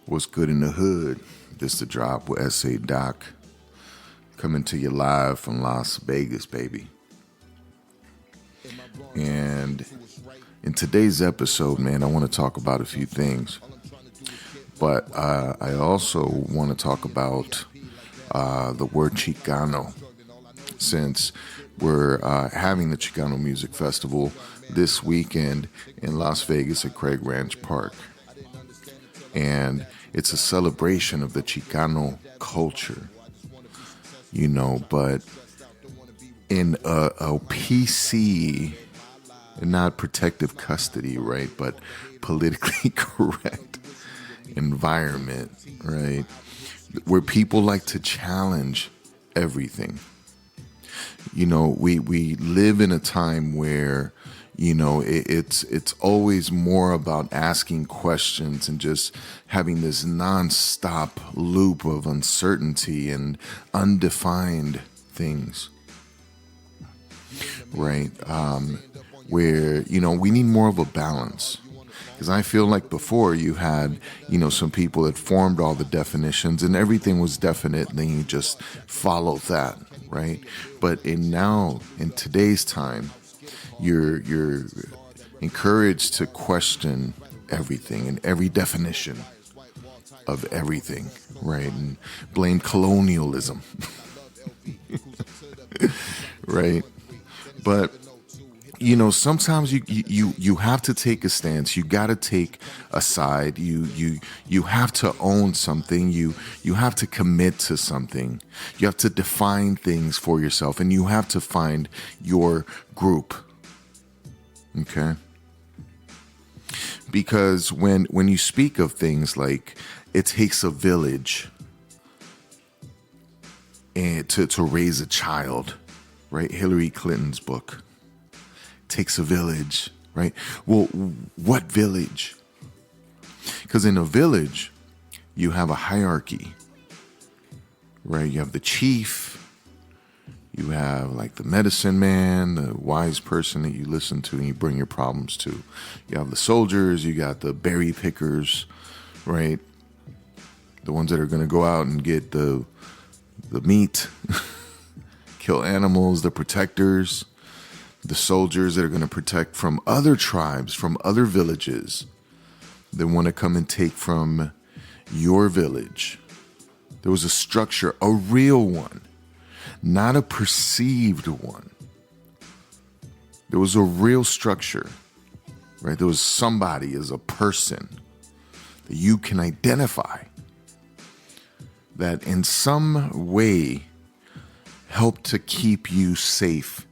What's good in the hood? This the drop with SA Doc coming to you live from Las Vegas, baby. And in today's episode, man, I want to talk about a few things. But I also want to talk about the word Chicano, since we're having the Chicano Music Festival this weekend in Las Vegas at Craig Ranch Park. And it's a celebration of the Chicano culture, you know, but in a PC, not protective custody, right, but politically correct environment, right, where people like to challenge everything. You know, we live in a time where, you know, it's always more about asking questions and just having this nonstop loop of uncertainty and undefined things, right? Where, you know, we need more of a balance. Because I feel like before you had, you know, some people that formed all the definitions and everything was definite, and then you just follow that, right? But in today's time, you're encouraged to question everything and every definition of everything, right? And blame colonialism, right? But you know, sometimes you have to take a stance. You got to take a side. You have to own something. You have to commit to something. You have to define things for yourself, and you have to find your group. Okay? Because when you speak of things like it takes a village and to raise a child, right? Hillary Clinton's book. Takes a village, right? Well, what village? Because in a village, you have a hierarchy, right? You have the chief, you have like the medicine man, the wise person that you listen to and you bring your problems to. You have the soldiers, you got the berry pickers, right? The ones that are going to go out and get the meat, kill animals, the protectors. The soldiers that are going to protect from other tribes, from other villages that want to come and take from your village. There was a structure, a real one, not a perceived one. There was a real structure, right? There was somebody as a person that you can identify that in some way helped to keep you safe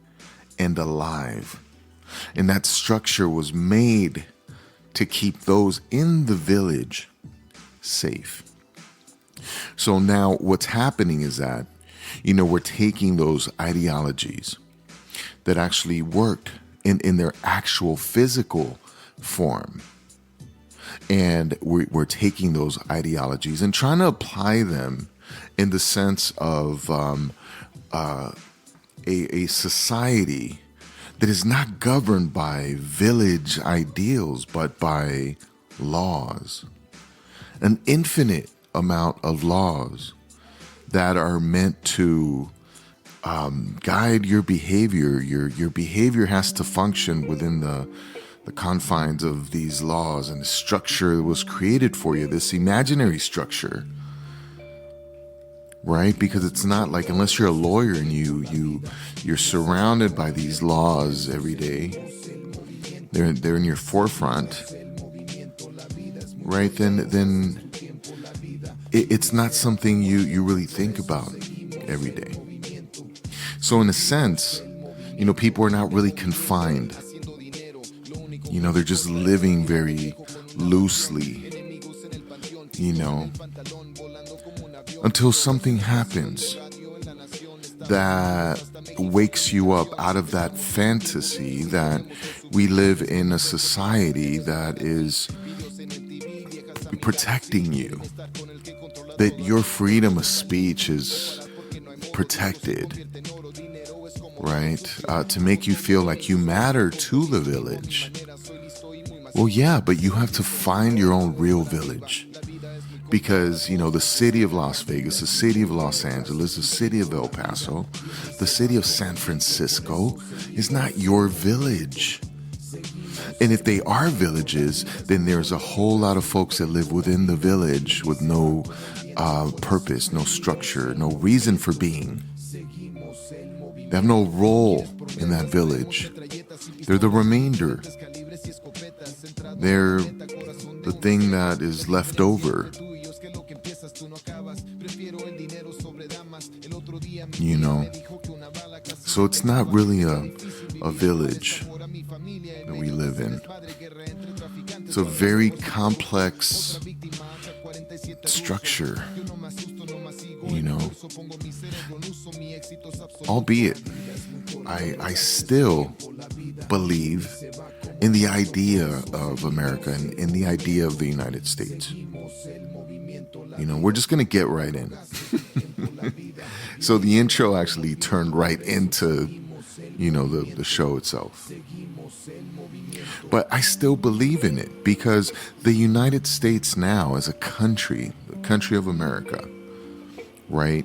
and alive. And that structure was made to keep those in the village safe. So now what's happening is that, you know, we're taking those ideologies that actually worked in their actual physical form. And we're taking those ideologies and trying to apply them in the sense of a society that is not governed by village ideals, but by laws. An infinite amount of laws that are meant to guide your behavior. Your behavior has to function within the confines of these laws and the structure that was created for you, this imaginary structure. Right? Because it's not like, unless you're a lawyer and you're surrounded by these laws every day, they're in your forefront, right? Then it's not something you really think about every day. So in a sense, you know, people are not really confined. You know, they're just living very loosely, you know, until something happens that wakes you up out of that fantasy that we live in a society that is protecting you, that your freedom of speech is protected, right? To make you feel like you matter to the village. Well, yeah, but you have to find your own real village. Because, the city of Las Vegas, the city of Los Angeles, the city of El Paso, the city of San Francisco is not your village. And if they are villages, then there's a whole lot of folks that live within the village with no purpose, no structure, no reason for being. They have no role in that village. They're the remainder. They're the thing that is left over. So it's not really a village that we live in. It's a very complex structure, albeit I still believe in the idea of America and in the idea of the United States. We're just going to get right in. So the intro actually turned right into, the show itself. But I still believe in it because the United States now as a country, the country of America, right,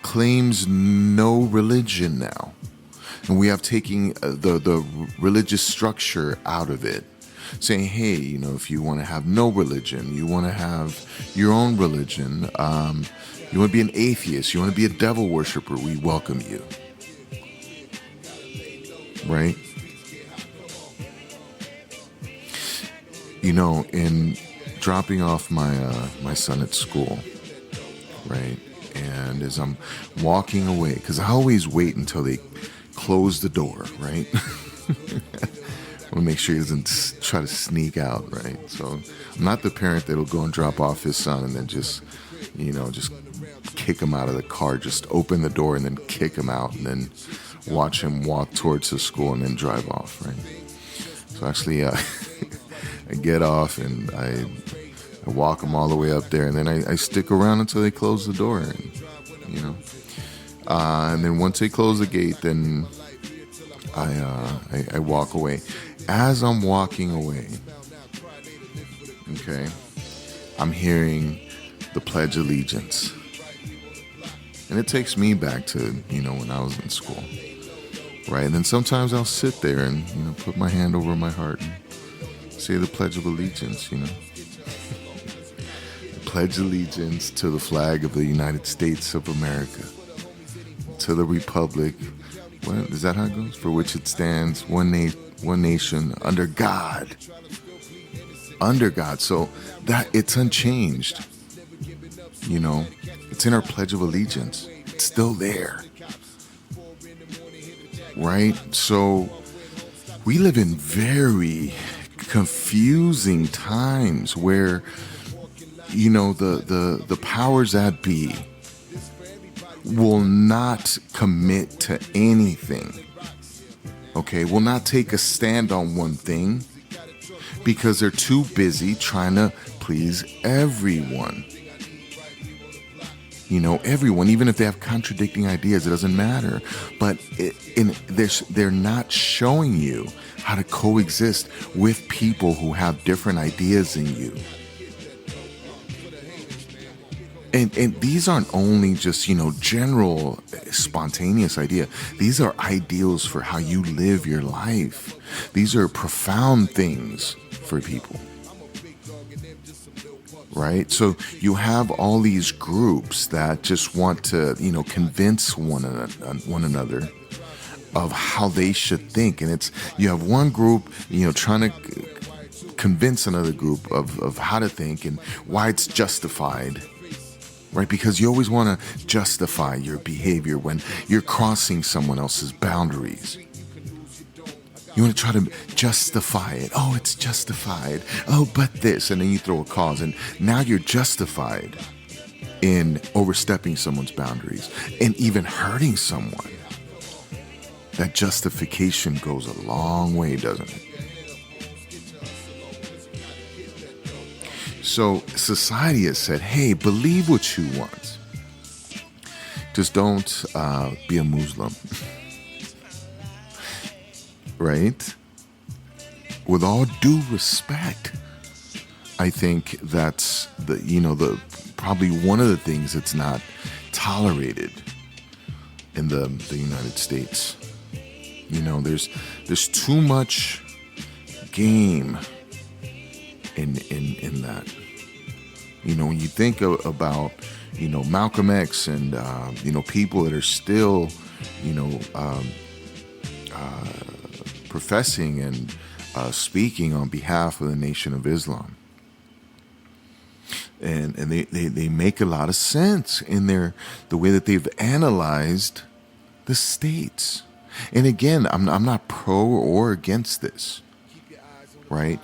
claims no religion now. And we have taken the religious structure out of it, saying, hey, if you want to have no religion, you want to have your own religion, you want to be an atheist, you want to be a devil worshiper, we welcome you. Right? In dropping off my son at school, right? And as I'm walking away, because I always wait until they close the door, right? I want to make sure he doesn't try to sneak out, right? So I'm not the parent that'll go and drop off his son and then just kick him out of the car, just open the door and then kick him out and then watch him walk towards the school and then drive off, right? So actually, I get off and I walk him all the way up there and then I stick around until they close the door, and then once they close the gate, then I walk away. As I'm walking away, okay, I'm hearing the Pledge of Allegiance. And it takes me back to, when I was in school, right? And then sometimes I'll sit there and, put my hand over my heart and say the Pledge of Allegiance, Pledge allegiance to the flag of the United States of America, to the republic, is that how it goes? For which it stands, one nation, under God. Under God. So that it's unchanged. It's in our Pledge of Allegiance. It's still there. Right? So we live in very confusing times where, the powers that be will not commit to anything. Okay, will not take a stand on one thing because they're too busy trying to please everyone. Everyone, even if they have contradicting ideas, it doesn't matter. But they're not showing you how to coexist with people who have different ideas than you. And these aren't only just, general spontaneous idea. These are ideals for how you live your life. These are profound things for people. Right? So you have all these groups that just want to, convince one another of how they should think. And you have one group, trying to convince another group of how to think and why it's justified. Right? Because you always want to justify your behavior when you're crossing someone else's boundaries. You want to try to justify it. Oh, it's justified. Oh, but this. And then you throw a cause. And now you're justified in overstepping someone's boundaries and even hurting someone. That justification goes a long way, doesn't it? So society has said, hey, believe what you want. Just don't be a Muslim. Right? With all due respect, I think that's the probably one of the things that's not tolerated in the United States. There's too much game in that. When you think about Malcolm X and people that are still professing and speaking on behalf of the Nation of Islam, and they make a lot of sense in the way that they've analyzed the states. And again, I'm not pro or against this, right?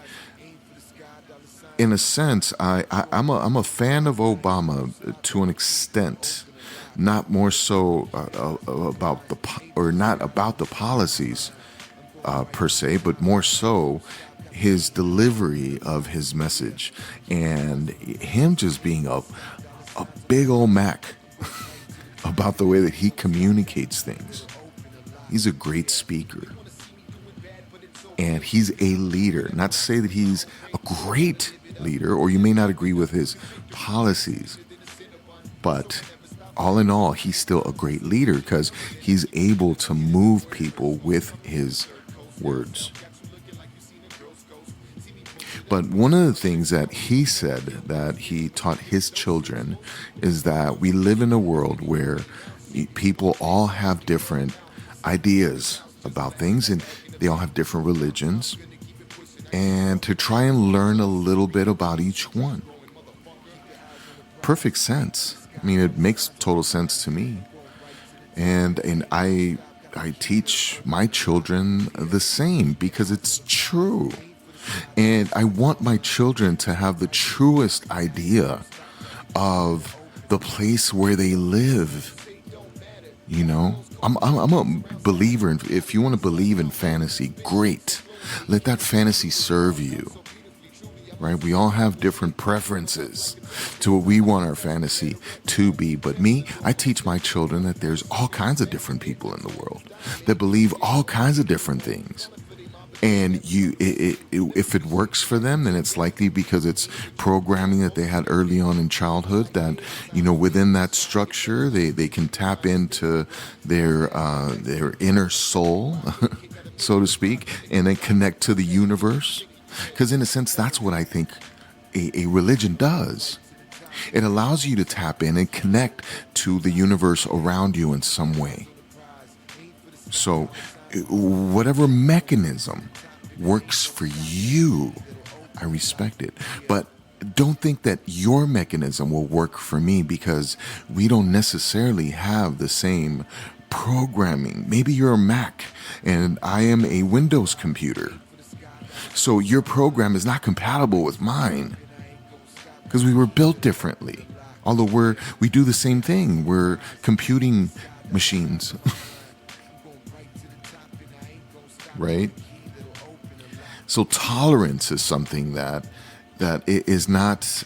In a sense, I'm a fan of Obama to an extent, not more so not about the policies per se, but more so his delivery of his message and him just being a big old Mac about the way that he communicates things. He's a great speaker. And he's a leader. Not to say that he's a great leader, or you may not agree with his policies, but all in all, he's still a great leader because he's able to move people with his words. But one of the things that he said that he taught his children is that we live in a world where people all have different ideas about things, and they all have different religions, and to try and learn a little bit about each one. Perfect sense. I mean, it makes total sense to me. And I teach my children the same because it's true. And I want my children to have the truest idea of the place where they live. I'm a believer in, if you want to believe in fantasy, great. Let that fantasy serve you. Right? We all have different preferences to what we want our fantasy to be. But me, I teach my children that there's all kinds of different people in the world that believe all kinds of different things. And if it works for them, then it's likely because it's programming that they had early on in childhood that, within that structure, they can tap into their inner soul, so to speak, and then connect to the universe. Because in a sense, that's what I think a religion does. It allows you to tap in and connect to the universe around you in some way. So whatever mechanism works for you, I respect it. But don't think that your mechanism will work for me because we don't necessarily have the same programming. Maybe you're a Mac and I am a Windows computer. So your program is not compatible with mine because we were built differently. Although we do the same thing. We're computing machines. Right? So tolerance is something that is not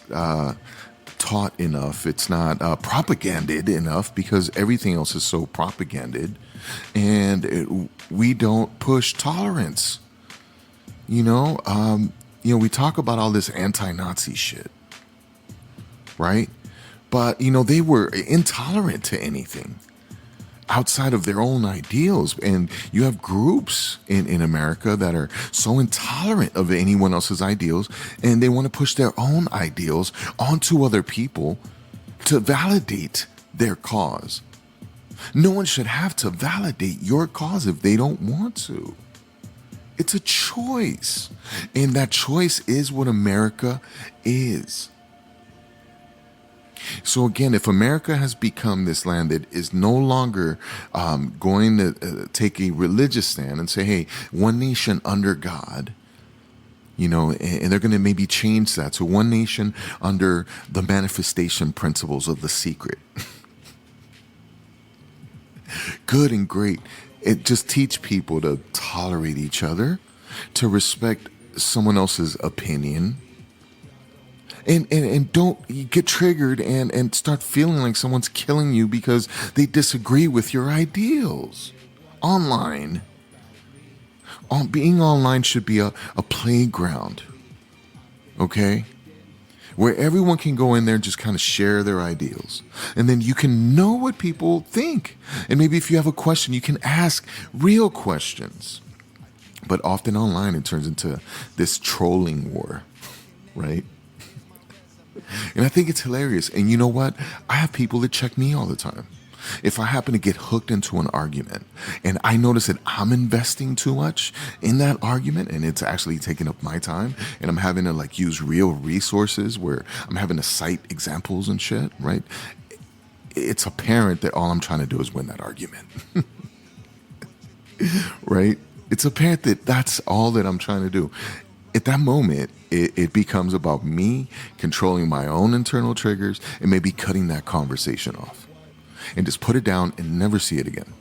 taught enough. It's not propaganded enough because everything else is so propaganded, and we don't push tolerance. We talk about all this anti-Nazi shit, right? But they were intolerant to anything outside of their own ideals. And you have groups in America that are so intolerant of anyone else's ideals, and they want to push their own ideals onto other people to validate their cause. No one should have to validate your cause if they don't want to. It's a choice. And that choice is what America is. So again, if America has become this land that is no longer going to take a religious stand and say, hey, one nation under God, and they're going to maybe change that to one nation under the manifestation principles of the secret. Good and great. It just teach people to tolerate each other, to respect someone else's opinion. And don't get triggered and start feeling like someone's killing you because they disagree with your ideals. Online. Being online should be a playground. Okay? where everyone can go in there and just kind of share their ideals. And then you can know what people think. And maybe if you have a question, you can ask real questions. But often online, it turns into this trolling war, right? And I think it's hilarious. And you know what? I have people that check me all the time. If I happen to get hooked into an argument and I notice that I'm investing too much in that argument and it's actually taking up my time and I'm having to like use real resources where I'm having to cite examples and shit, right? It's apparent that all I'm trying to do is win that argument, right? It's apparent that that's all that I'm trying to do. At that moment, it becomes about me controlling my own internal triggers and maybe cutting that conversation off. And just put it down and never see it again.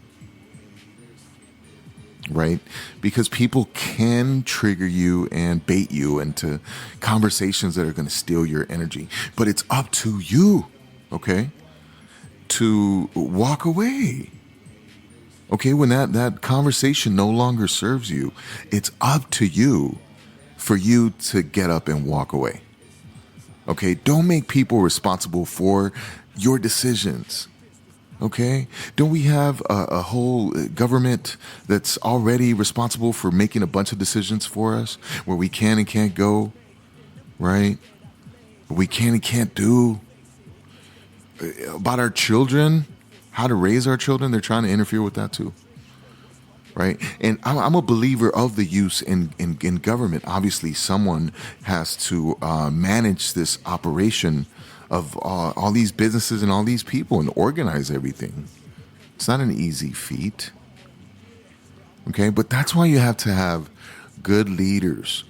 Right? Because people can trigger you and bait you into conversations that are going to steal your energy. But it's up to you, okay, to walk away. Okay, when that conversation no longer serves you, it's up to you for you to get up and walk away. Okay, don't make people responsible for your decisions. Okay, don't we have a whole government that's already responsible for making a bunch of decisions for us where we can and can't go, right? What we can and can't do. About our children, how to raise our children, they're trying to interfere with that too. Right. And I'm a believer of the use in government. Obviously, someone has to manage this operation of all these businesses and all these people and organize everything. It's not an easy feat. Okay. But that's why you have to have good leaders.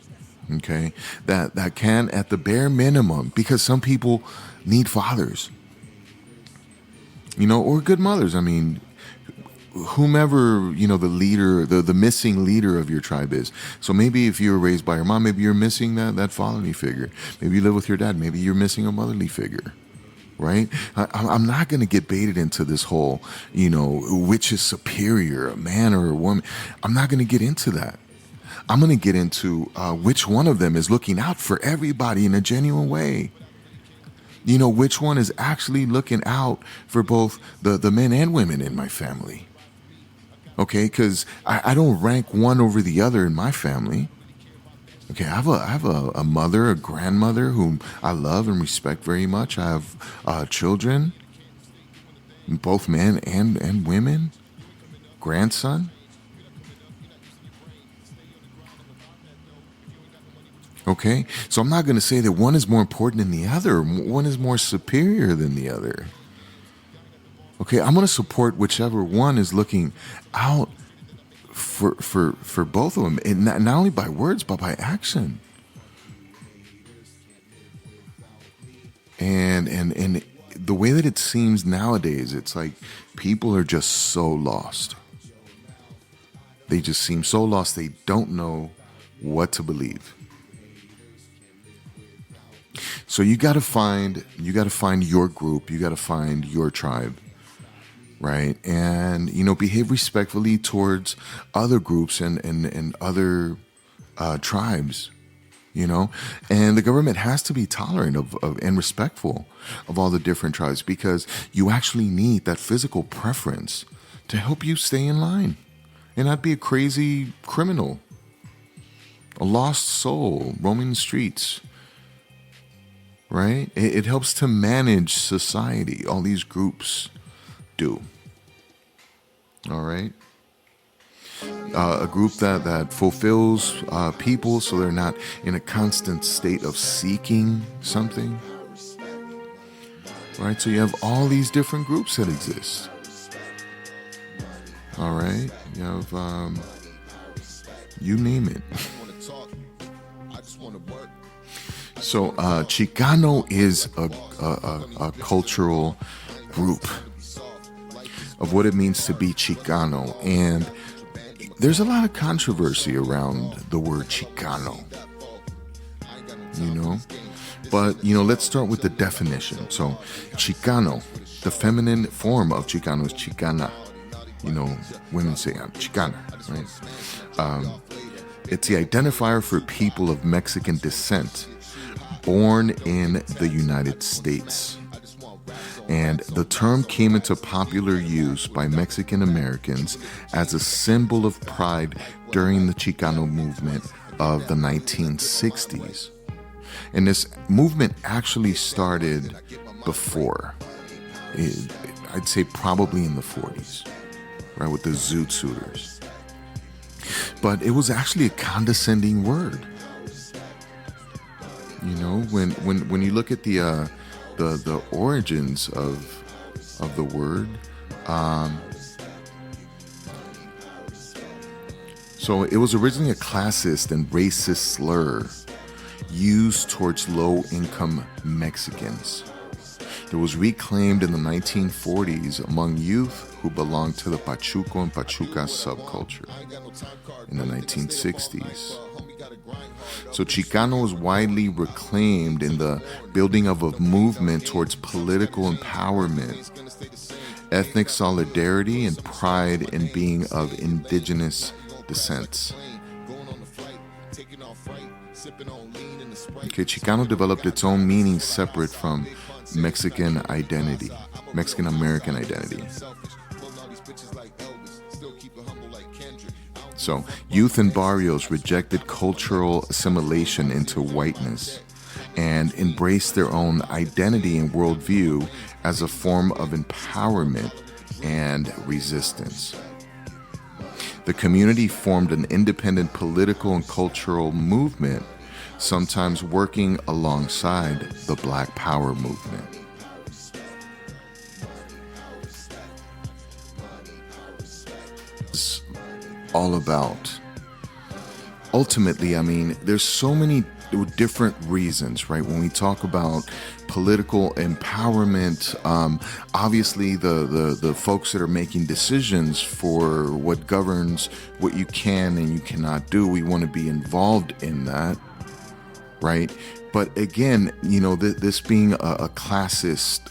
Okay. That can, at the bare minimum, because some people need fathers, or good mothers. I mean, whomever, the leader, the missing leader of your tribe is. So maybe if you were raised by your mom, maybe you're missing that fatherly figure. Maybe you live with your dad. Maybe you're missing a motherly figure, right? I'm not going to get baited into this whole, which is superior, a man or a woman. I'm not going to get into that. I'm going to get into which one of them is looking out for everybody in a genuine way. Which one is actually looking out for both the men and women in my family. Okay, because I don't rank one over the other in my family. Okay, I have a mother, a grandmother whom I love and respect very much. I have children, both men and women, grandson. Okay, so I'm not going to say that one is more important than the other. One is more superior than the other. Okay, I'm going to support whichever one is looking out for both of them, and not only by words but by action. And the way that it seems nowadays, it's like people are just so lost. They just seem so lost. They don't know what to believe. So you got to find your group. You got to find your tribe. Right. And, behave respectfully towards other groups and other tribes, and the government has to be tolerant of and respectful of all the different tribes, because you actually need that physical preference to help you stay in line and not be a crazy criminal, a lost soul roaming the streets. Right. It helps to manage society. All these groups do. All right. A group that fulfills people so they're not in a constant state of seeking something. Right. So you have all these different groups that exist. All right. You have, you name it. So Chicano is a cultural group of what it means to be Chicano. And there's a lot of controversy around the word Chicano, But, let's start with the definition. So Chicano, the feminine form of Chicano is Chicana. Women say I'm Chicana, right? It's the identifier for people of Mexican descent born in the United States. And the term came into popular use by Mexican Americans as a symbol of pride during the Chicano movement of the 1960s. And this movement actually started before. I'd say probably in the 40s, right, with the Zoot Suiters. But it was actually a condescending word. You know, when you look at the origins of the word, so it was originally a classist and racist slur used towards low-income Mexicans. It was reclaimed in the 1940s among youth who belonged to the Pachuco and Pachuca subculture in the 1960s. So Chicano was widely reclaimed in the building of a movement towards political empowerment, ethnic solidarity, and pride in being of indigenous descent. Okay, Chicano developed its own meaning separate from Mexican identity, Mexican American identity. So, youth in barrios rejected cultural assimilation into whiteness and embraced their own identity and worldview as a form of empowerment and resistance. The community formed an independent political and cultural movement, sometimes working alongside the Black Power movement. It's all about, ultimately, I mean, there's so many different reasons, right? When we talk about political empowerment, obviously the folks that are making decisions for what governs what you can and you cannot do, we want to be involved in that, right? But again, you know, this being a classist,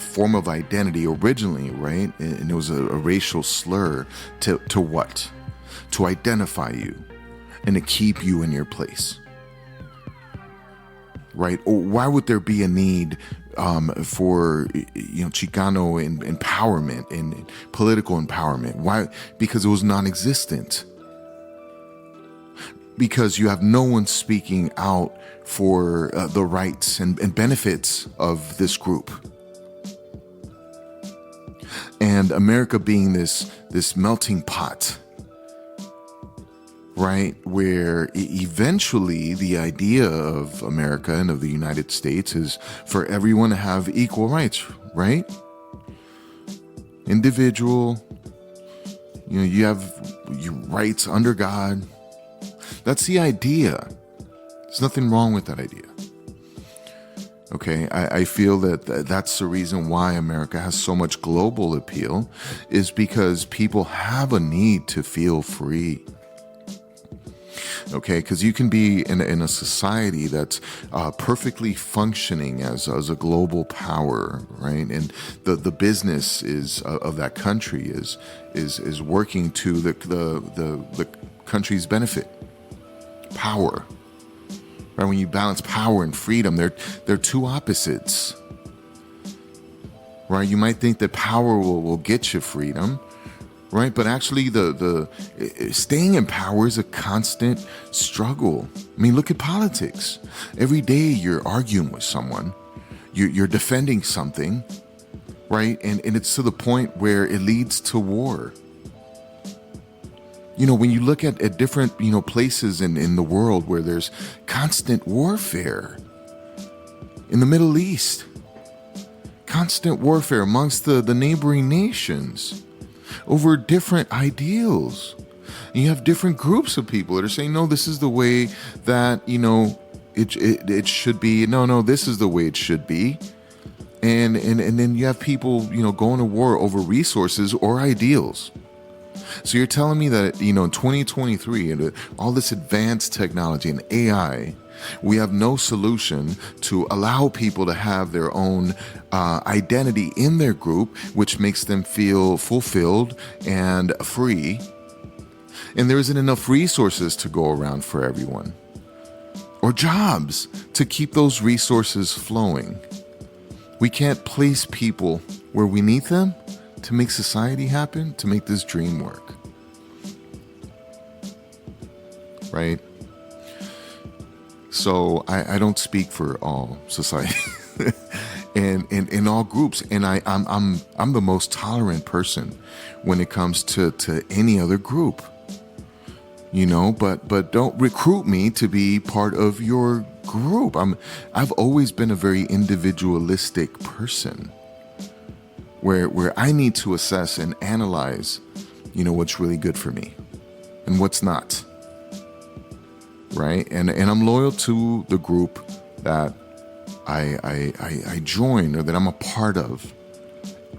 form of identity originally, right? And it was a racial slur to what? To identify you and to keep you in your place, right? Or why would there be a need for Chicano empowerment and political empowerment? Why? Because it was non-existent. Because you have no one speaking out for the rights and benefits of this group. And America being this melting pot, right, where eventually the idea of America and of the United States is for everyone to have equal rights, right? Individual, you have your rights under God. That's the idea. There's nothing wrong with that idea. Okay, I feel that that's the reason why America has so much global appeal, is because people have a need to feel free. Okay, because you can be in a society that's perfectly functioning as a global power, right? And the business of that country is working to the country's benefit. Power, right? When you balance power and freedom, they're two opposites, right? You might think that power will get you freedom, right? But actually, the staying in power is a constant struggle. I mean, look at politics. Every day you're arguing with someone, you're defending something, right? And it's to the point where it leads to war. When you look at different, places in the world where there's constant warfare, in the Middle East, constant warfare amongst the neighboring nations over different ideals. And you have different groups of people that are saying, no, this is the way that, it should be. No, this is the way it should be. And then you have people, going to war over resources or ideals. So you're telling me that, in 2023, and all this advanced technology and AI, we have no solution to allow people to have their own identity in their group, which makes them feel fulfilled and free. And there isn't enough resources to go around for everyone. or jobs to keep those resources flowing. We can't place people where we need them to make society happen, to make this dream work. Right? So I don't speak for all society and in all groups. And I'm the most tolerant person when it comes to any other group. But don't recruit me to be part of your group. I've always been a very individualistic person where I need to assess and analyze, what's really good for me and what's not. Right? And I'm loyal to the group that I join or that I'm a part of.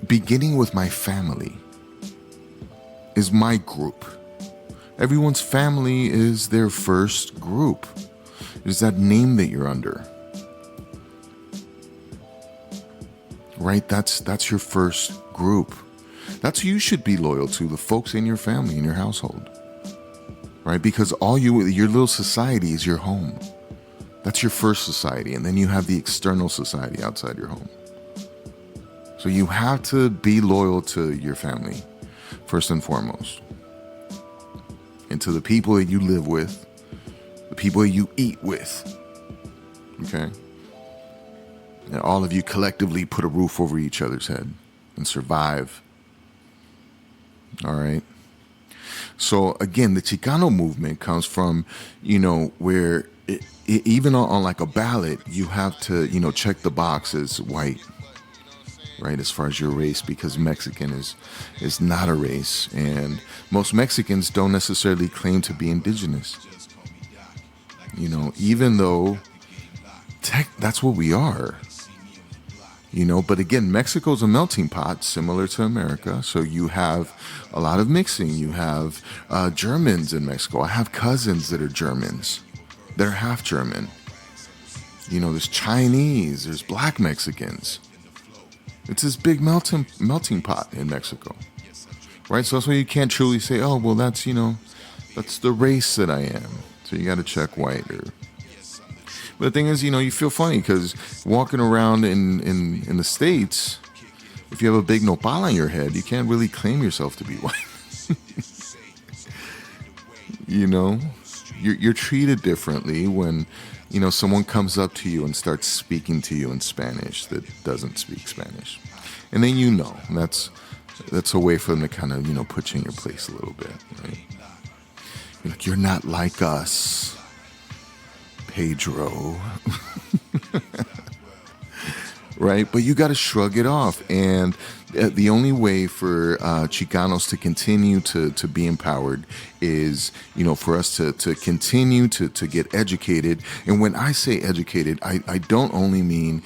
Beginning with my family is my group. Everyone's family is their first group. It is that name that you're under. Right? That's your first group. That's who you should be loyal to, the folks in your family, in your household. Right? Because your little society is your home. That's your first society. And then you have the external society outside your home. So you have to be loyal to your family, first and foremost. And to the people that you live with, the people that you eat with. Okay? And all of you collectively put a roof over each other's head and survive. All right? So again, the Chicano movement comes from, where even on like a ballot, you have to, check the box as white, right? As far as your race, because Mexican is not a race. And most Mexicans don't necessarily claim to be indigenous, even though that's what we are. But again, Mexico's a melting pot similar to America. So you have a lot of mixing. You have Germans in Mexico. I have cousins that are Germans. They're half German. There's Chinese. There's black Mexicans. It's this big melting pot in Mexico. Right? So that's why you can't truly say, oh, well, that's the race that I am. So you got to check white But the thing is, you feel funny because walking around in the States, if you have a big nopal on your head, you can't really claim yourself to be white. You're treated differently when, someone comes up to you and starts speaking to you in Spanish that doesn't speak Spanish. And then that's a way for them to kind of, put you in your place a little bit, right? You're like, you're not like us, Pedro. Right? But you got to shrug it off. And the only way for Chicanos to continue to be empowered is, for us to continue to get educated. And when I say educated, I don't only mean,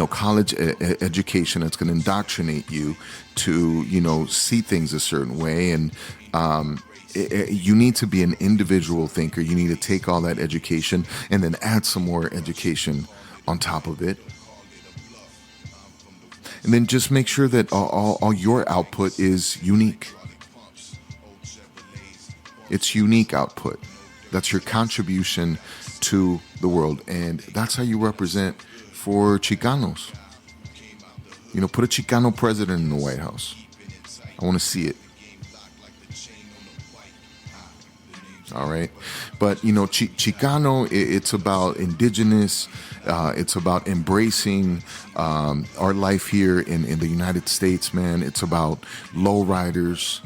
college education that's going to indoctrinate you to, see things a certain way. And you need to be an individual thinker. You need to take all that education and then add some more education on top of it. And then just make sure that all your output is unique. It's unique output. That's your contribution to the world. And that's how you represent for Chicanos. Put a Chicano president in the White House. I want to see it. All right. But, Chicano, it's about indigenous. It's about embracing our life here in the United States, man. It's about lowriders,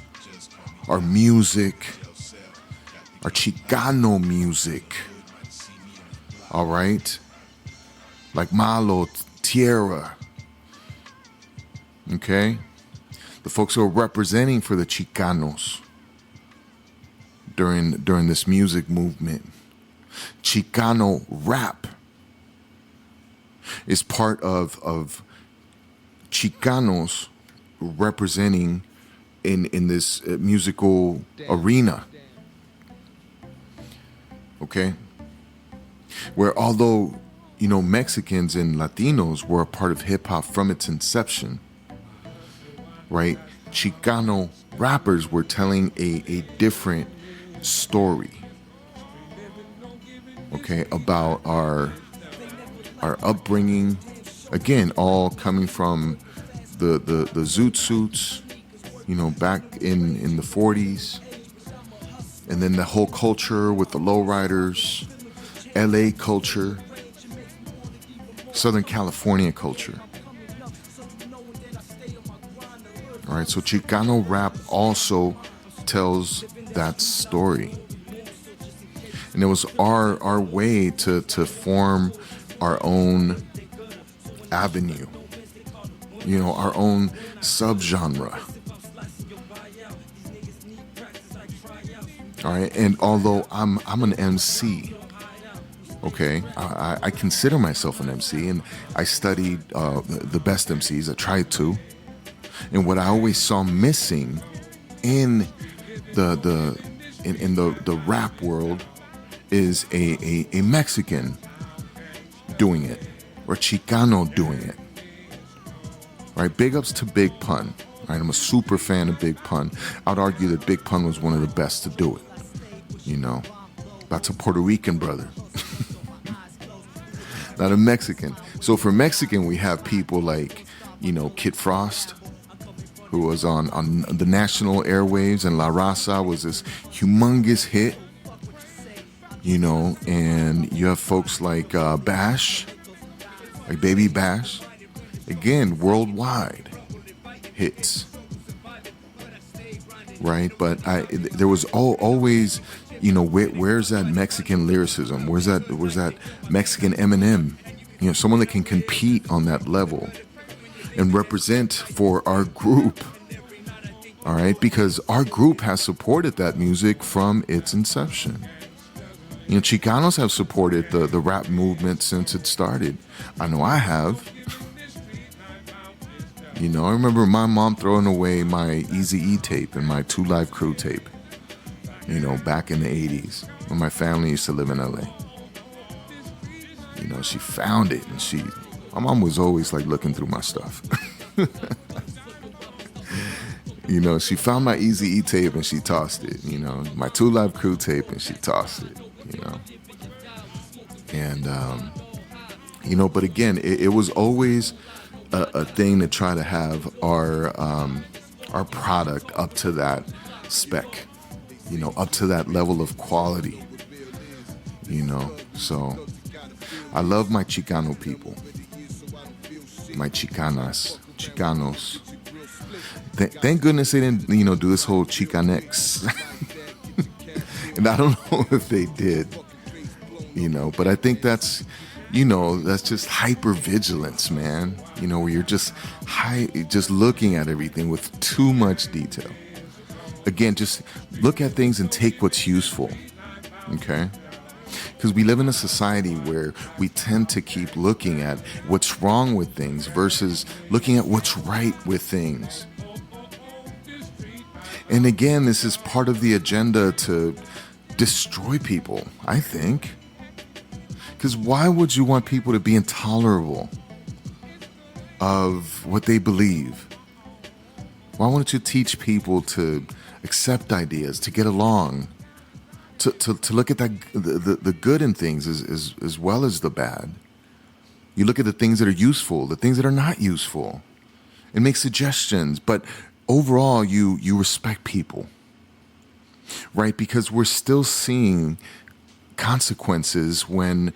our music, our Chicano music. All right. Like Malo, Tierra. Okay. The folks who are representing for the Chicanos during this music movement. Chicano rap is part of Chicanos representing in this musical arena. Okay? Where although, Mexicans and Latinos were a part of hip hop from its inception, right? Chicano rappers were telling a different story. okay, about our upbringing. Again, all coming from the zoot suits, back in the 40s, and then the whole culture with the lowriders, LA culture, Southern California culture. All right, so Chicano rap also tells that story. And it was our way to form our own avenue, our own subgenre. All right, and although I'm an MC, okay, I consider myself an MC, and I studied the best MCs. I tried to, and what I always saw missing in the rap world is a Mexican doing it, or Chicano doing it. Right, big ups to Big Pun. Right, I'm a super fan of Big Pun. I'd argue that Big Pun was one of the best to do it. That's a Puerto Rican brother, not a Mexican. So for Mexican, we have people like, Kid Frost, who was on the national airwaves, and La Raza was this humongous hit, and you have folks like Bash, like Baby Bash, again, worldwide hits, right? But there was always, where's that Mexican lyricism? Where's that Mexican Eminem? Someone that can compete on that level and represent for our group. All right, because our group has supported that music from its inception. Chicanos have supported the rap movement since it started. I know I have. I remember my mom throwing away my Eazy-E tape and my 2 Live Crew tape, back in the 80s when my family used to live in LA. She found it, and my mom was always like looking through my stuff. She found my Eazy-E tape and she tossed it, my 2 Live Crew tape and she tossed it, And, but again, it was always a thing to try to have our product up to that spec, up to that level of quality, so I love my Chicano people, my Chicanos. Thank goodness they didn't, do this whole Chicanx. And I don't know if they did, but I think that's just hypervigilance, man. Where you're just looking at everything with too much detail. Again, just look at things and take what's useful, okay? Because we live in a society where we tend to keep looking at what's wrong with things versus looking at what's right with things. And again, this is part of the agenda to destroy people, I think. Because why would you want people to be intolerable of what they believe? Why wouldn't you teach people to accept ideas, to get along, to look at the good in things as well as the bad? You look at the things that are useful, the things that are not useful, and make suggestions. But overall, you respect people, right? Because we're still seeing consequences when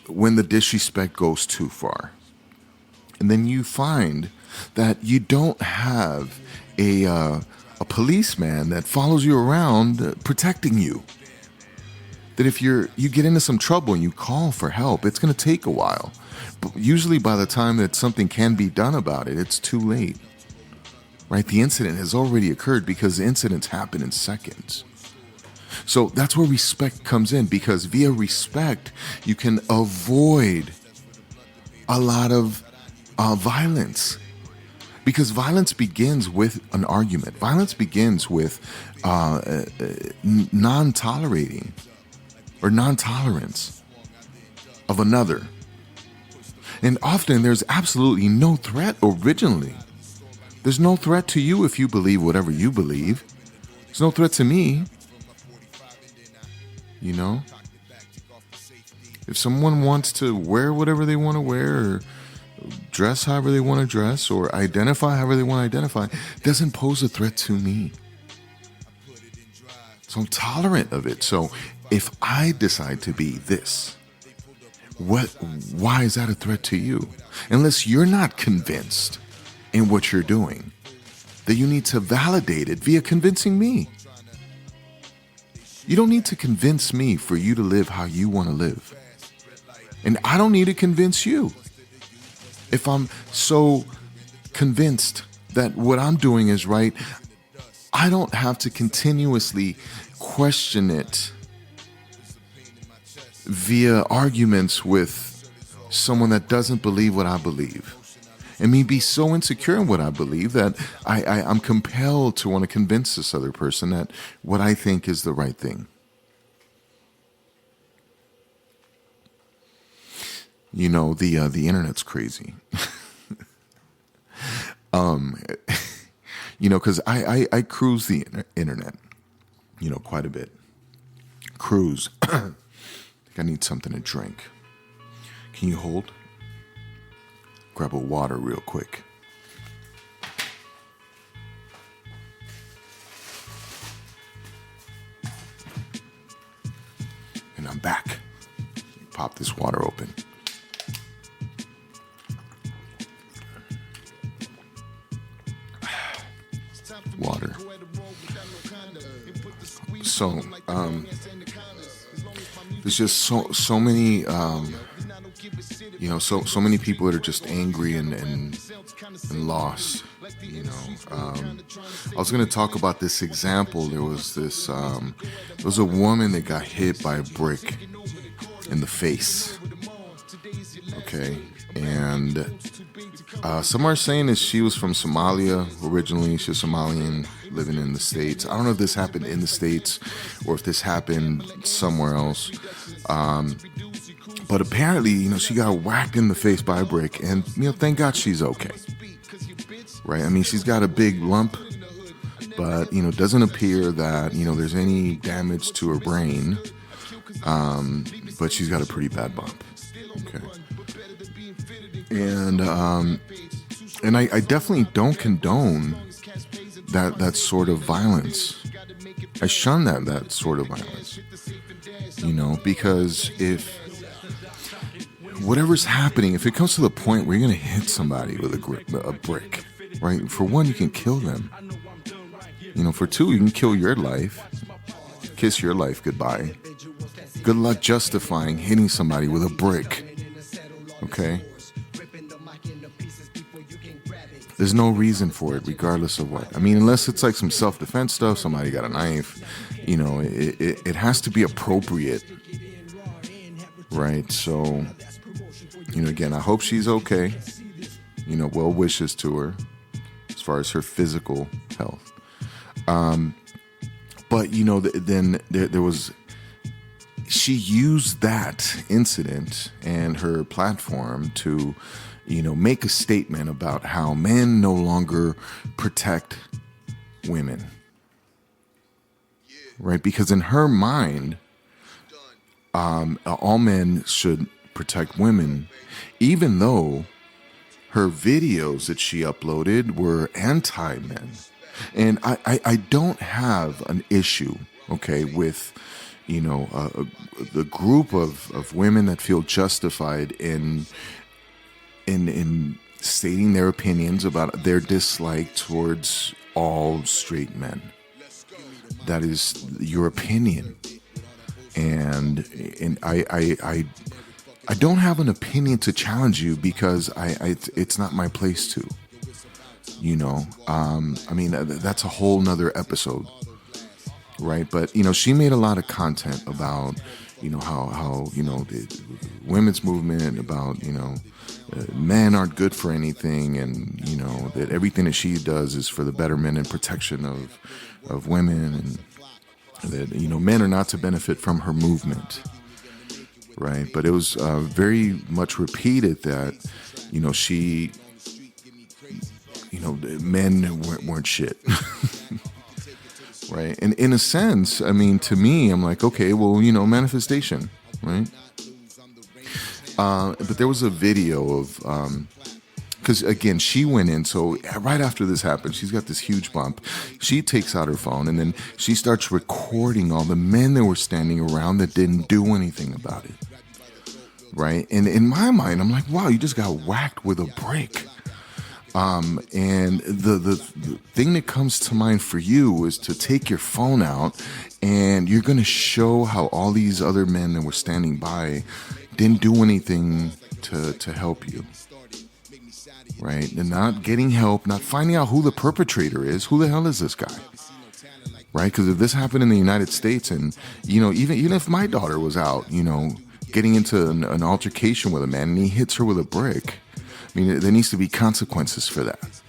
the disrespect goes too far. And then you find that you don't have a policeman that follows you around protecting you. That if you get into some trouble and you call for help, it's going to take a while. But usually by the time that something can be done about it, it's too late. Right? The incident has already occurred because incidents happen in seconds. So that's where respect comes in, because via respect, you can avoid a lot of violence. Because violence begins with an argument. Violence begins with non-tolerating or non-tolerance of another. And often there's absolutely no threat originally. There's no threat to you if you believe whatever you believe. There's no threat to me. If someone wants to wear whatever they want to wear, or dress however they want to dress, or identify however they want to identify, it doesn't pose a threat to me. So I'm tolerant of it. So if I decide to be this, why is that a threat to you? Unless you're not convinced in what you're doing, that you need to validate it via convincing me. You don't need to convince me for you to live how you want to live. And I don't need to convince you. If I'm so convinced that what I'm doing is right, I don't have to continuously question it via arguments with someone that doesn't believe what I believe. And me be so insecure in what I believe that I'm compelled to want to convince this other person that what I think is the right thing. You know, the internet's crazy. You know, because I cruise the internet, you know, quite a bit. Cruise. I think I need something to drink. Can you hold? Grab a water real quick. And I'm back. Pop this water open. Water. So, there's just so many, you know, so many people that are just angry and lost. You know, I was going to talk about this example. There was a woman that got hit by a brick in the face. Okay, and some are saying that she was from Somalia originally. She was Somalian living in the States. I don't know if this happened in the States or if this happened somewhere else. But apparently, you know, she got whacked in the face by a brick, and, you know, thank God she's okay. Right? I mean, she's got a big lump, but, you know, it doesn't appear that, you know, there's any damage to her brain. But she's got a pretty bad bump. Okay. And I definitely don't condone that sort of violence. I shun that sort of violence. You know, because if whatever's happening, if it comes to the point where you're going to hit somebody with a brick, right? For one, you can kill them. You know, for two, you can kill your life, kiss your life goodbye. Good luck justifying hitting somebody with a brick. Okay? There's no reason for it, regardless of what. I mean, unless it's like some self-defense stuff, somebody got a knife, you know, it has to be appropriate. Right? So, you know, again, I hope she's okay. You know, well wishes to her as far as her physical health. But, you know, then there was... She used that incident and her platform to, you know, make a statement about how men no longer protect women. Right? Because in her mind, all men should protect women, even though her videos that she uploaded were anti-men. And I don't have an issue, okay, with, you know, the group of women that feel justified in stating their opinions about their dislike towards all straight men. That is your opinion, and I don't have an opinion to challenge you because it's not my place to. You know, I mean, that's a whole nother episode. Right. But, you know, she made a lot of content about, you know, how you know, the women's movement, about, you know, men aren't good for anything. And, you know, that everything that she does is for the betterment and protection of women. And that, you know, men are not to benefit from her movement. Right. But it was very much repeated that, you know, she, you know, men weren't shit. Right. And in a sense, I mean, to me, I'm like, okay, well, you know, manifestation, right? But there was a video of, because again, she went in. So right after this happened, she's got this huge bump. She takes out her phone and then she starts recording all the men that were standing around that didn't do anything about it. Right. And in my mind, I'm like, wow, you just got whacked with a brick. And the thing that comes to mind for you is to take your phone out and you're going to show how all these other men that were standing by didn't do anything to help you. Right? And not getting help, not finding out who the perpetrator is. Who the hell is this guy? Right? Because if this happened in the United States and, even if my daughter was out, getting into an altercation with a man and he hits her with a brick, I mean, there needs to be consequences for that.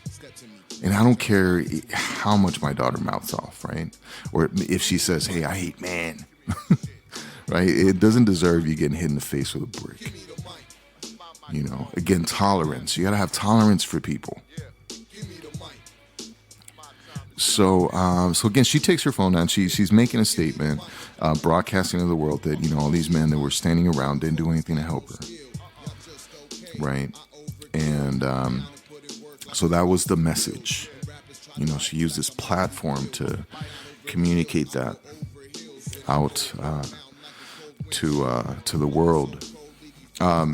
And I don't care how much my daughter mouths off, right? Or if she says, hey, I hate man, right? It doesn't deserve you getting hit in the face with a brick. Again, tolerance. You got to have tolerance for people. So again, she takes her phone out. She's making a statement, broadcasting to the world that, all these men that were standing around didn't do anything to help her. Right. And so that was the message. She used this platform to communicate that out to the world.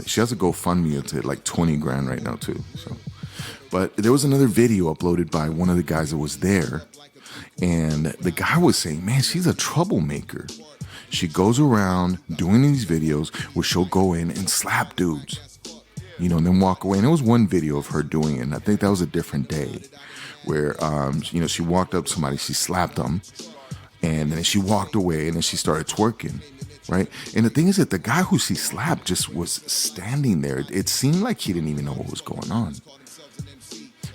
She has a GoFundMe. It's at like 20 grand right now too. So, but there was another video uploaded by one of the guys that was there, and the guy was saying, "Man, she's a troublemaker. She goes around doing these videos where she'll go in and slap dudes." And then walk away. And there was one video of her doing it. And I think that was a different day where, she walked up to somebody, she slapped them, and then she walked away, and then she started twerking, right? And the thing is that the guy who she slapped just was standing there. It seemed like he didn't even know what was going on.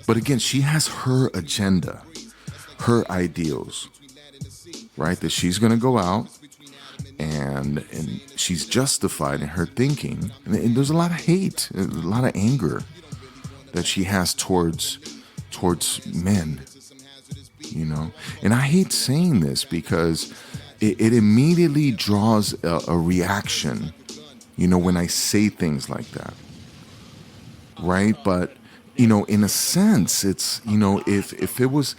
But again, she has her agenda, her ideals, right? That she's going to go out. And she's justified in her thinking. And there's a lot of hate, a lot of anger that she has towards men, And I hate saying this because it immediately draws a reaction, when I say things like that. Right? But, in a sense, it's, if it was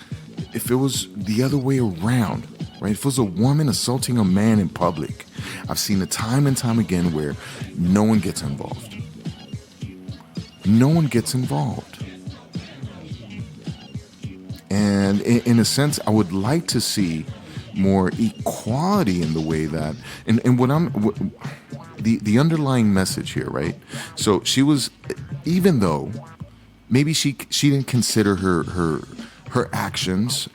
the other way around, right? If it was a woman assaulting a man in public, I've seen it time and time again where no one gets involved. No one gets involved. And in a sense, I would like to see more equality in the way that, and the underlying message here, right? So she was, even though maybe she didn't consider her actions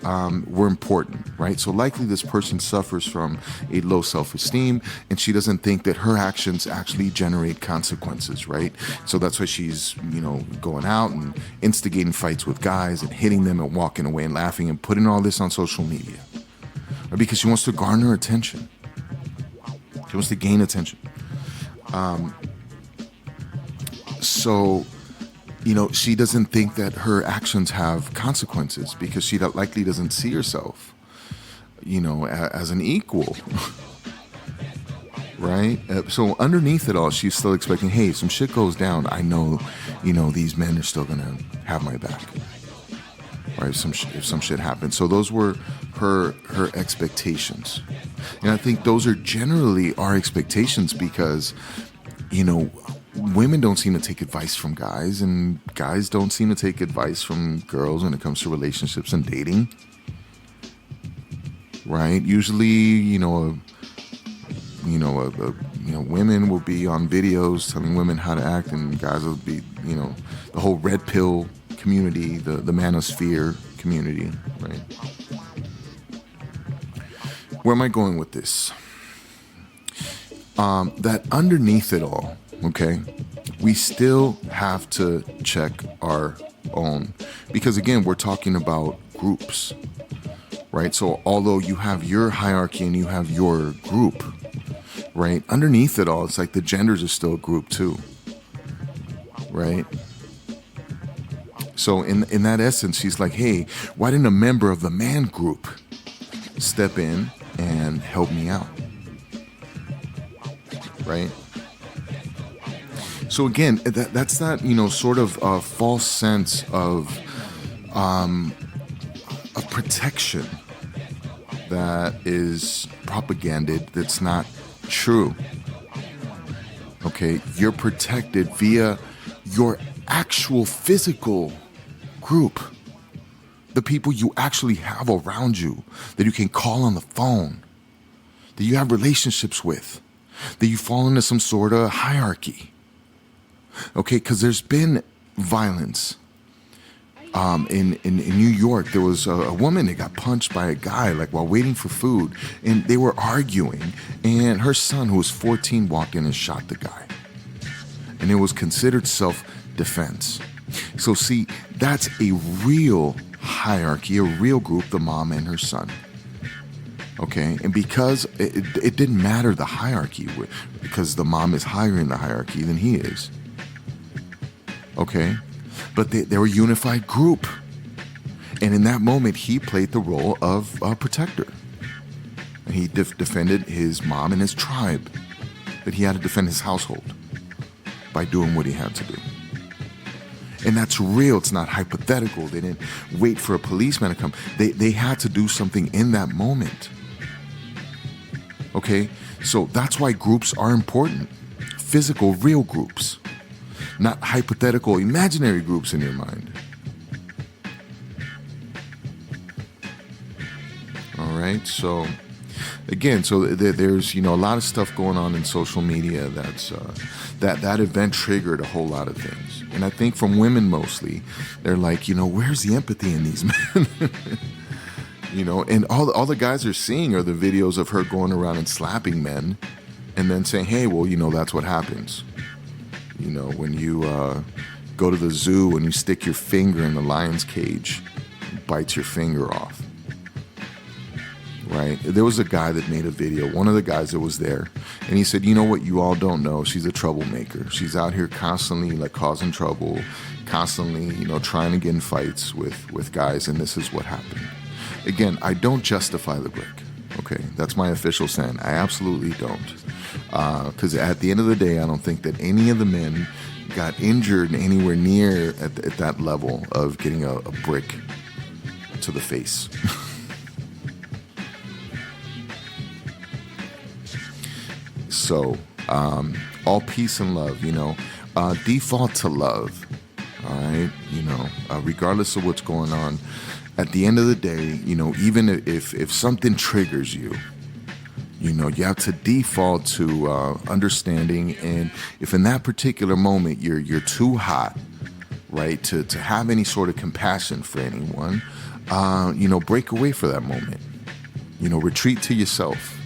were important, right? So likely this person suffers from a low self-esteem and she doesn't think that her actions actually generate consequences, right? So that's why she's, going out and instigating fights with guys and hitting them and walking away and laughing and putting all this on social media, right? Because she wants to garner attention. She wants to gain attention. She doesn't think that her actions have consequences because she likely doesn't see herself, as an equal, right? So underneath it all, she's still expecting, hey, if some shit goes down, I know, these men are still going to have my back, right? If some shit happens. So those were her expectations. And I think those are generally our expectations because, women don't seem to take advice from guys, and guys don't seem to take advice from girls when it comes to relationships and dating. Right? Usually, women will be on videos telling women how to act, and guys will be, the whole red pill community, the manosphere community, right? Where am I going with this? That underneath it all, okay, we still have to check our own, because again, we're talking about groups, right? So although you have your hierarchy and you have your group, right, underneath it all, it's like the genders are still a group too, right? So in that essence, she's like, hey, why didn't a member of the man group step in and help me out, right? So again, that's that, sort of false sense of protection that is propaganded, that's not true. Okay, you're protected via your actual physical group, the people you actually have around you, that you can call on the phone, that you have relationships with, that you fall into some sort of hierarchy. Okay, because there's been violence. In New York, there was a woman that got punched by a guy while waiting for food, and they were arguing, and her son, who was 14, walked in and shot the guy, and it was considered self-defense. So see, that's a real hierarchy, a real group, the mom and her son. Okay, and because it didn't matter the hierarchy, because the mom is higher in the hierarchy than he is. Okay, but they were a unified group. And in that moment, he played the role of a protector. And he defended his mom and his tribe. That he had to defend his household by doing what he had to do. And that's real. It's not hypothetical. They didn't wait for a policeman to come. They had to do something in that moment. Okay? So that's why groups are important. Physical, real groups. Not hypothetical, imaginary groups in your mind. All right, so again, there's a lot of stuff going on in social media that's that event triggered a whole lot of things, and I think from women mostly, they're like, where's the empathy in these men? And all the guys are seeing are the videos of her going around and slapping men, and then saying, hey, well, that's what happens. When you go to the zoo and you stick your finger in the lion's cage, it bites your finger off. Right? There was a guy that made a video, one of the guys that was there, and he said, what you all don't know, she's a troublemaker. She's out here constantly causing trouble, constantly, trying to get in fights with guys, and this is what happened. Again, I don't justify the break. Okay, that's my official stand. I absolutely don't. Because at the end of the day, I don't think that any of the men got injured anywhere near at that level of getting a brick to the face. So, all peace and love, default to love, all right? Regardless of what's going on, at the end of the day, even if something triggers you, you have to default to understanding. And if in that particular moment you're too hot, right, to have any sort of compassion for anyone, break away for that moment. Retreat to yourself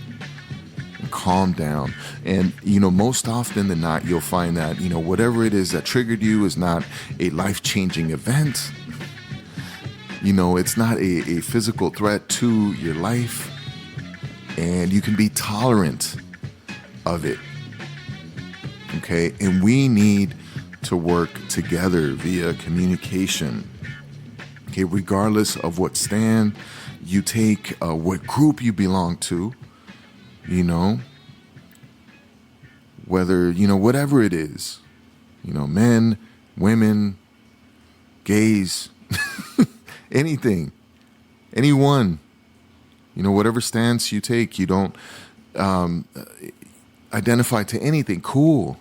and calm down. And, most often than not, you'll find that, whatever it is that triggered you is not a life-changing event. It's not a physical threat to your life. And you can be tolerant of it. Okay? And we need to work together via communication. Okay? Regardless of what stand you take, what group you belong to, whether, whatever it is, men, women, gays, anything, anyone. Whatever stance you take, you don't identify to anything. Cool.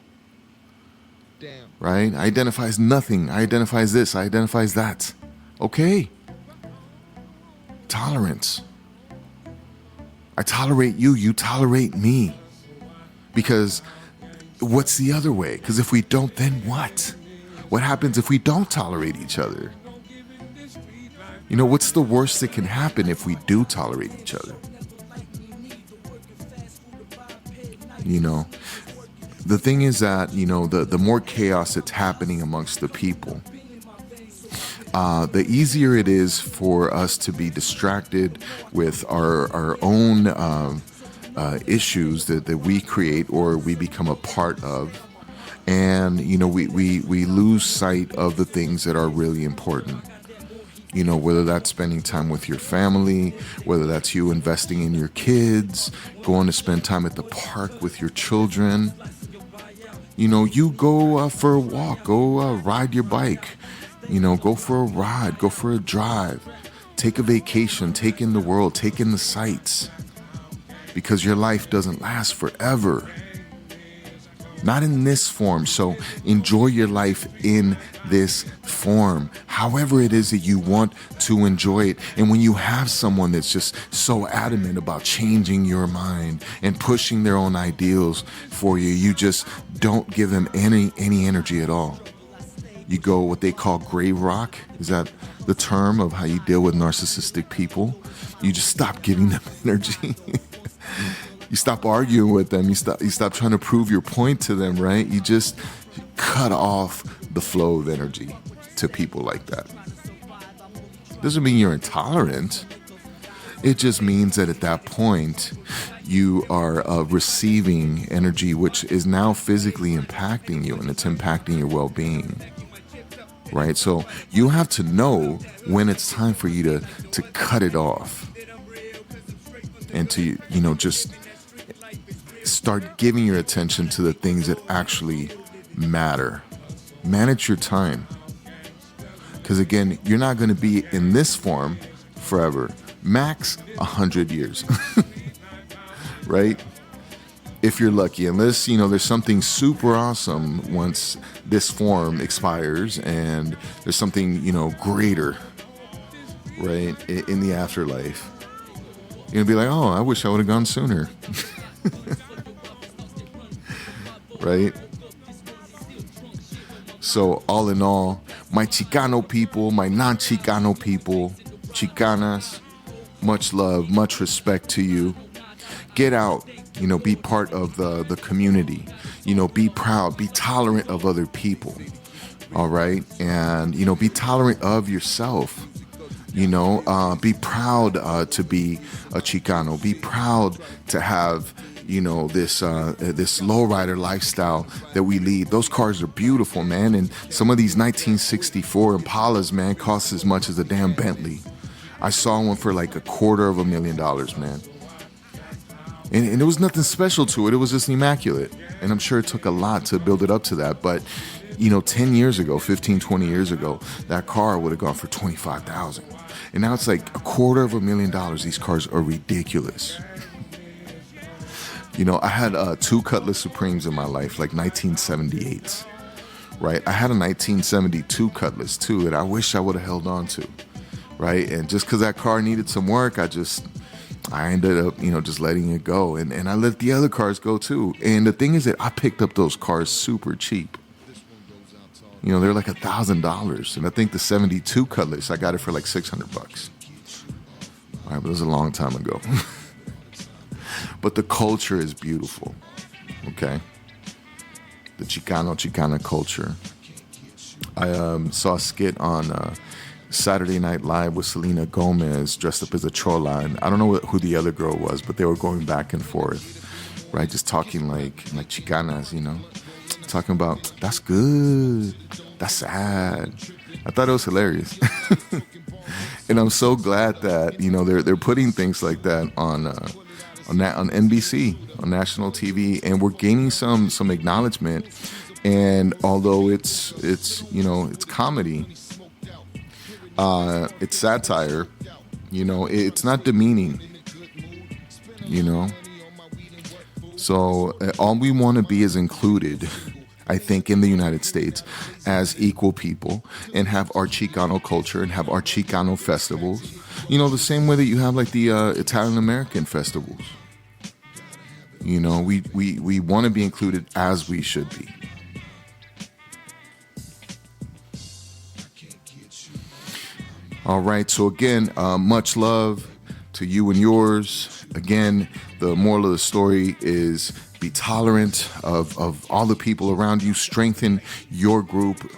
Damn. Right? I identify as nothing. I identify as this. I identify as that. Okay. Tolerance. I tolerate you. You tolerate me. Because what's the other way? Because if we don't, then what? What happens if we don't tolerate each other? What's the worst that can happen if we do tolerate each other? The thing is that, the more chaos that's happening amongst the people, the easier it is for us to be distracted with our own issues that we create or we become a part of. And, we lose sight of the things that are really important. Whether that's spending time with your family, whether that's you investing in your kids, going to spend time at the park with your children, You go for a walk, go ride your bike, go for a ride, go for a drive, take a vacation, take in the world, take in the sights, because your life doesn't last forever. Not in this form. So enjoy your life in this form, however it is that you want to enjoy it. And when you have someone that's just so adamant about changing your mind and pushing their own ideals for you, you just don't give them any energy at all. You go what they call grave rock. Is that the term of how you deal with narcissistic people? You just stop giving them energy. You stop arguing with them. You stop trying to prove your point to them, right? You just cut off the flow of energy to people like that. Doesn't mean you're intolerant. It just means that at that point, you are receiving energy which is now physically impacting you, and it's impacting your well-being, right? So you have to know when it's time for you to cut it off and to, just start giving your attention to the things that actually matter. Manage your time. Because again, you're not going to be in this form forever. Max 100 years. Right? If you're lucky. Unless, there's something super awesome once this form expires and there's something, greater, right, in the afterlife. You're going to be like, oh, I wish I would have gone sooner. Right? So all in all, my Chicano people, my non-Chicano people, Chicanas, much love, much respect to you. Get out, be part of the community, be proud, be tolerant of other people. All right. And, be tolerant of yourself. Be proud to be a Chicano. Be proud to have this lowrider lifestyle that we lead. Those cars are beautiful, man. And some of these 1964 Impalas, man, cost as much as a damn Bentley. I saw one for like $250,000, man. And there was nothing special to it. It was just immaculate. And I'm sure it took a lot to build it up to that. But, 10 years ago, 15, 20 years ago, that car would have gone for $25,000. And now it's like $250,000. These cars are ridiculous. I had 2 Cutlass Supremes in my life, like 1978s, right? I had a 1972 Cutlass too that I wish I would have held on to, right? And just because that car needed some work, I ended up, just letting it go. And I let the other cars go too. And the thing is that I picked up those cars super cheap. They're like $1,000. And I think the 72 Cutlass, I got it for like $600. All right, but it was a long time ago. But the culture is beautiful, okay? The Chicana culture. I saw a skit on Saturday Night Live with Selena Gomez dressed up as a chola. And I don't know who the other girl was, but they were going back and forth, right? Just talking like Chicanas, Talking about, that's good, that's sad. I thought it was hilarious. And I'm so glad that, they're putting things like that on NBC, on national TV, and we're gaining some acknowledgement. And although it's comedy, it's satire, it's not demeaning, So all we want to be is included, I think, in the United States as equal people, and have our Chicano culture and have our Chicano festivals, the same way that you have like the Italian American festivals. We want to be included as we should be. All right. So again, much love to you and yours. Again, the moral of the story is be tolerant of all the people around you. Strengthen your group.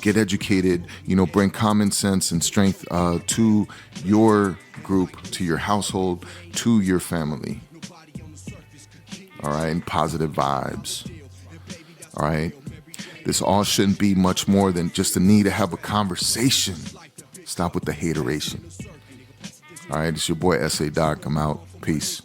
Get educated. Bring common sense and strength to your group, to your household, to your family. All right, and positive vibes. All right. This all shouldn't be much more than just a need to have a conversation. Stop with the hateration. All right, it's your boy S.A. Doc. I'm out. Peace.